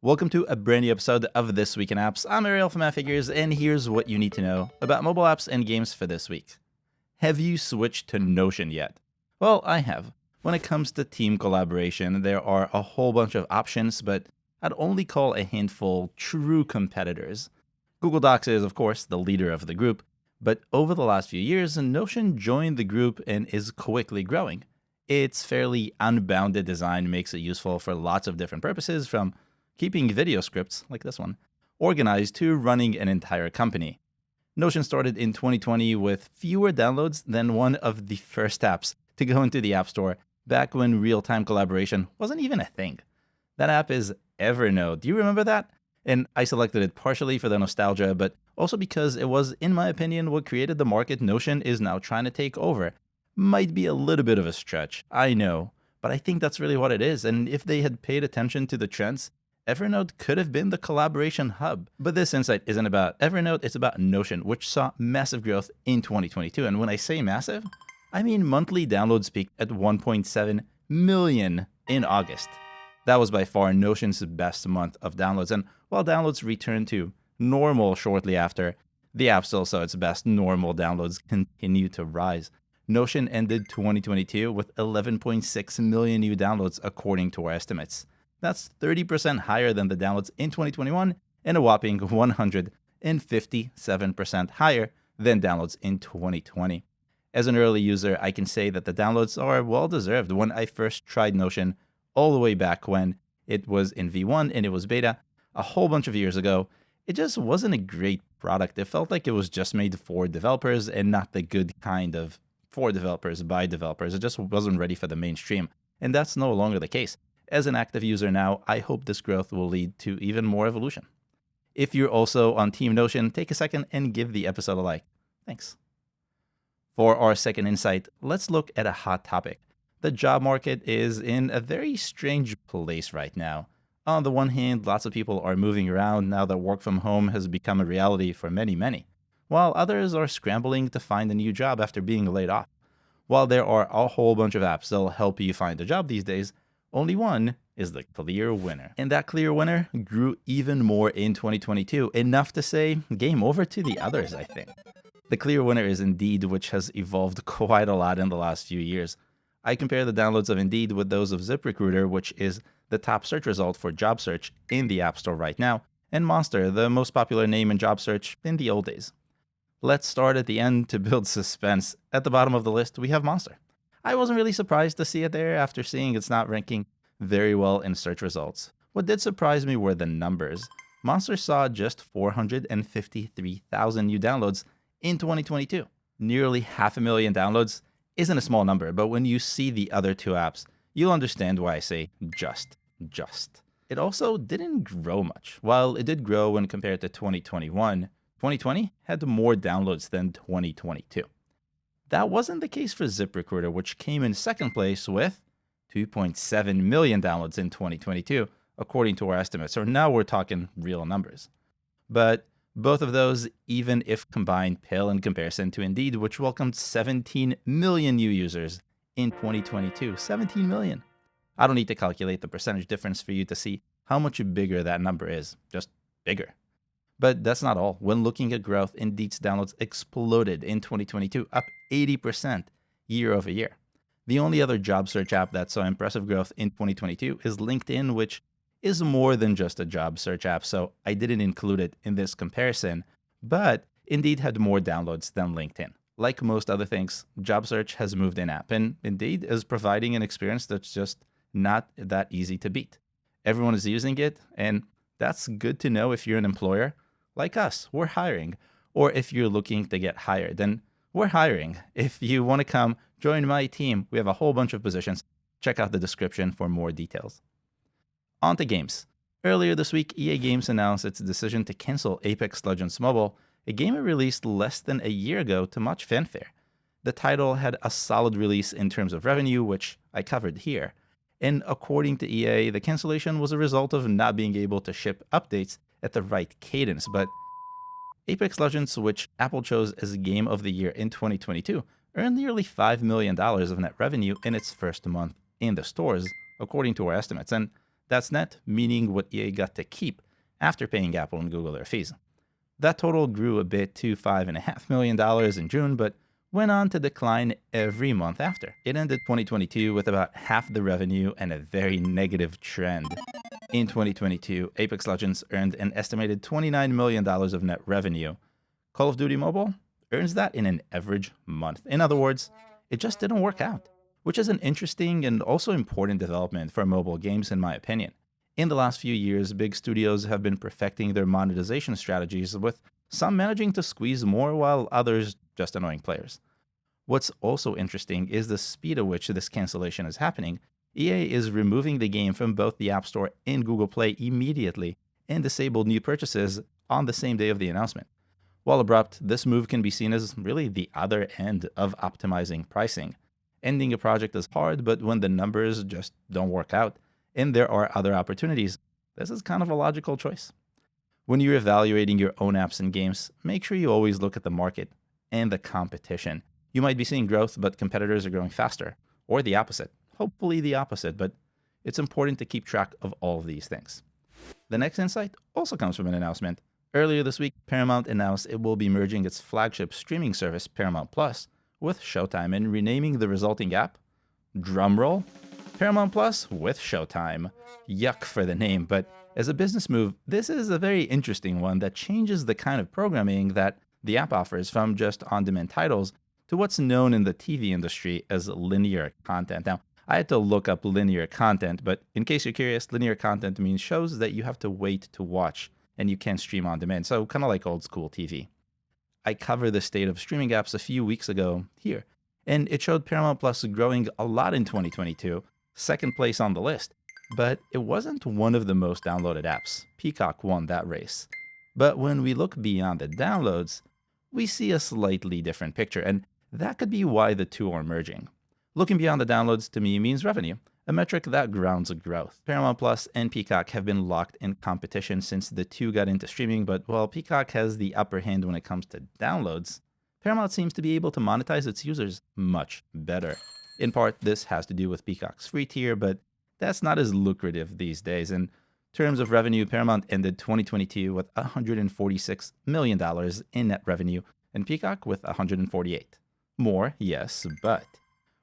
Welcome to a brand new episode of This Week in Apps. I'm Ariel from Appfigures, and here's what you need to know about mobile apps and games for this week. Have you switched to Notion yet? Well, I have. When it comes to team collaboration, there are a whole bunch of options, but I'd only call a handful true competitors. Google Docs is, of course, the leader of the group, but over the last few years, Notion joined the group and is quickly growing. Its fairly unbounded design makes it useful for lots of different purposes, from keeping video scripts, like this one, organized to running an entire company. Notion started in 2020 with fewer downloads than one of the first apps to go into the App Store back when real-time collaboration wasn't even a thing. That app is Evernote. Do you remember that? And I selected it partially for the nostalgia, but also because it was, in my opinion, what created the market Notion is now trying to take over. Might be a little bit of a stretch, I know, but I think that's really what it is. And if they had paid attention to the trends, Evernote could have been the collaboration hub. But this insight isn't about Evernote, it's about Notion, which saw massive growth in 2022. And when I say massive, I mean monthly downloads peaked at 1.7 million in August. That was by far Notion's best month of downloads. And while downloads returned to normal shortly after, the app still saw its best normal downloads continue to rise. Notion ended 2022 with 11.6 million new downloads according to our estimates. That's 30% higher than the downloads in 2021 and a whopping 157% higher than downloads in 2020. As an early user, I can say that the downloads are well-deserved. When I first tried Notion, all the way back when it was in V1 and it was beta a whole bunch of years ago, it just wasn't a great product. It felt like it was just made for developers and not the good kind of for developers by developers. It just wasn't ready for the mainstream. And that's no longer the case. As an active user now, I hope this growth will lead to even more evolution. If you're also on Team Notion, take a second and give the episode a like. Thanks. For our second insight, let's look at a hot topic. The job market is in a very strange place right now. On the one hand, lots of people are moving around now that work from home has become a reality for many, while others are scrambling to find a new job after being laid off. While there are a whole bunch of apps that'll help you find a job these days, only one is the clear winner. And that clear winner grew even more in 2022, enough to say game over to the others, I think. The clear winner is Indeed, which has evolved quite a lot in the last few years. I compare the downloads of Indeed with those of ZipRecruiter, which is the top search result for job search in the App Store right now, and Monster, the most popular name in job search in the old days. Let's start at the end to build suspense. At the bottom of the list, we have Monster. I wasn't really surprised to see it there after seeing it's not ranking very well in search results. What did surprise me were the numbers. Monster saw just 453,000 new downloads in 2022. Nearly 500,000 downloads isn't a small number, but when you see the other two apps, you'll understand why I say just. It also didn't grow much. While it did grow when compared to 2021, 2020 had more downloads than 2022. That wasn't the case for ZipRecruiter, which came in second place with 2.7 million downloads in 2022, according to our estimates. So now we're talking real numbers. But both of those, even if combined, pale in comparison to Indeed, which welcomed 17 million new users in 2022. 17 million. I don't need to calculate the percentage difference for you to see how much bigger that number is. Just bigger. But that's not all. When looking at growth, Indeed's downloads exploded in 2022, up 80% year over year. The only other job search app that saw impressive growth in 2022 is LinkedIn, which is more than just a job search app, so I didn't include it in this comparison, but Indeed had more downloads than LinkedIn. Like most other things, job search has moved in-app, and Indeed is providing an experience that's just not that easy to beat. Everyone is using it, and that's good to know if you're an employer. Like us, we're hiring. Or if you're looking to get hired, then we're hiring. If you want to come join my team, we have a whole bunch of positions. Check out the description for more details. On to games. Earlier this week, EA Games announced its decision to cancel Apex Legends Mobile, a game it released less than a year ago to much fanfare. The title had a solid release in terms of revenue, which I covered here. And according to EA, the cancellation was a result of not being able to ship updates at the right cadence. But Apex Legends, which Apple chose as Game of the Year in 2022, earned nearly $5 million of net revenue in its first month in the stores, according to our estimates. And That's net, meaning what EA got to keep after paying Apple and Google their fees. That total grew a bit to $5.5 million in June, but went on to decline every month after. It ended 2022 with about half the revenue and a very negative trend. In 2022, Apex Legends earned an estimated $29 million of net revenue. Call of Duty Mobile earns that in an average month. In other words, it just didn't work out, which is an interesting and also important development for mobile games in my opinion. In the last few years, big studios have been perfecting their monetization strategies, with some managing to squeeze more while others just annoying players. What's also interesting is the speed at which this cancellation is happening. EA is removing the game from both the App Store and Google Play immediately and disabled new purchases on the same day of the announcement. While abrupt, this move can be seen as really the other end of optimizing pricing. Ending a project is hard, but when the numbers just don't work out, and there are other opportunities, this is kind of a logical choice. When you're evaluating your own apps and games, make sure you always look at the market and the competition. You might be seeing growth, but competitors are growing faster, or the opposite. Hopefully the opposite, but it's important to keep track of all of these things. The next insight also comes from an announcement. Earlier this week, Paramount announced it will be merging its flagship streaming service, Paramount Plus, with Showtime and renaming the resulting app, drumroll, Paramount Plus with Showtime. Yuck for the name, but as a business move, this is a very interesting one that changes the kind of programming that the app offers from just on-demand titles to what's known in the TV industry as linear content. Now, I had to look up linear content, but in case you're curious, linear content means shows that you have to wait to watch and you can't stream on demand, so kind of like old school TV. I covered the state of streaming apps a few weeks ago here, and it showed Paramount Plus growing a lot in 2022, second place on the list. But it wasn't one of the most downloaded apps. Peacock won that race. But when we look beyond the downloads, we see a slightly different picture, and that could be why the two are merging. Looking beyond the downloads to me means revenue, a metric that grounds growth. Paramount Plus and Peacock have been locked in competition since the two got into streaming, but while Peacock has the upper hand when it comes to downloads, Paramount seems to be able to monetize its users much better. In part, this has to do with Peacock's free tier, but that's not as lucrative these days. In terms of revenue, Paramount ended 2022 with $146 million in net revenue, and Peacock with $148. More, yes, but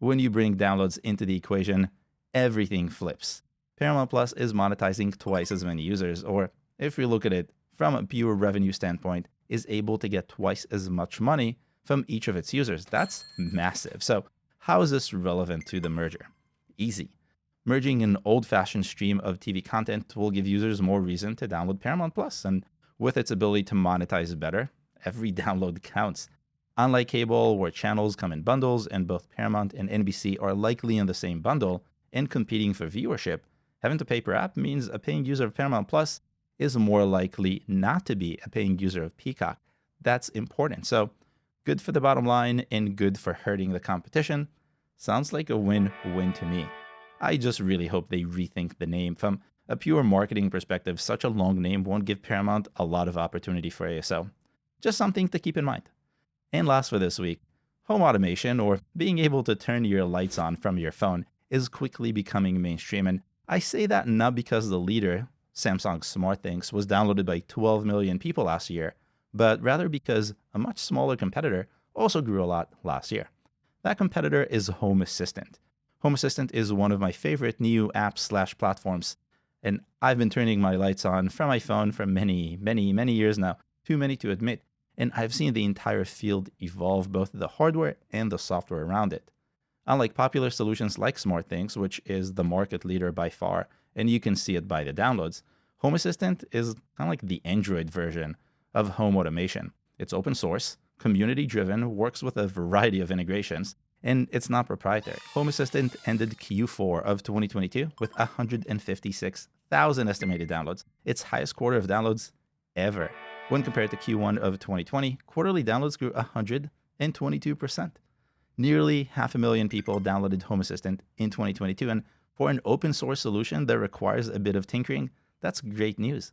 when you bring downloads into the equation, everything flips. Paramount Plus is monetizing twice as many users, or if we look at it from a pure revenue standpoint, is able to get twice as much money from each of its users. That's massive. So how is this relevant to the merger? Easy. Merging an old-fashioned stream of TV content will give users more reason to download Paramount Plus, and with its ability to monetize better, every download counts. Unlike cable, where channels come in bundles and both Paramount and NBC are likely in the same bundle and competing for viewership, having to pay per app means a paying user of Paramount Plus is more likely not to be a paying user of Peacock. That's important. So, good for the bottom line and good for hurting the competition. Sounds like a win-win to me. I just really hope they rethink the name. From a pure marketing perspective, such a long name won't give Paramount a lot of opportunity for ASO. Just something to keep in mind. And last for this week, home automation, or being able to turn your lights on from your phone, is quickly becoming mainstream. And I say that not because the leader, Samsung SmartThings, was downloaded by 12 million people last year, but rather because a much smaller competitor also grew a lot last year. That competitor is Home Assistant. Home Assistant is one of my favorite new apps/platforms, and I've been turning my lights on from my phone for many years now, too many to admit, and I've seen the entire field evolve, both the hardware and the software around it. Unlike popular solutions like SmartThings, which is the market leader by far, and you can see it by the downloads, Home Assistant is kind of like the Android version of home automation. It's open source, community-driven, works with a variety of integrations, and it's not proprietary. Home Assistant ended Q4 of 2022 with 156,000 estimated downloads, its highest quarter of downloads ever. When compared to Q1 of 2020, quarterly downloads grew 122%. Nearly 500,000 people downloaded Home Assistant in 2022, and for an open source solution that requires a bit of tinkering, that's great news.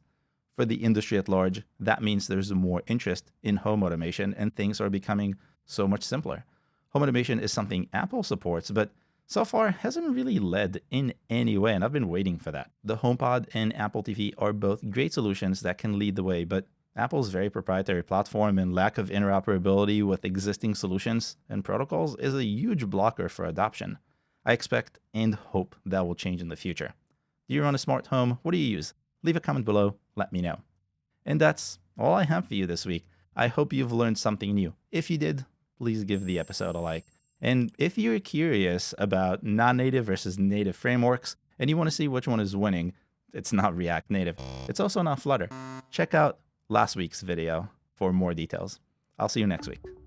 For the industry at large, that means there's more interest in home automation and things are becoming so much simpler. Home automation is something Apple supports, but so far hasn't really led in any way, and I've been waiting for that. The HomePod and Apple TV are both great solutions that can lead the way, but Apple's very proprietary platform and lack of interoperability with existing solutions and protocols is a huge blocker for adoption. I expect and hope that will change in the future. Do you run a smart home? What do you use? Leave a comment below, let me know. And that's all I have for you this week. I hope you've learned something new. If you did, please give the episode a like. And if you're curious about non-native versus native frameworks, and you want to see which one is winning, it's not React Native. It's also not Flutter. Check out last week's video for more details. I'll see you next week.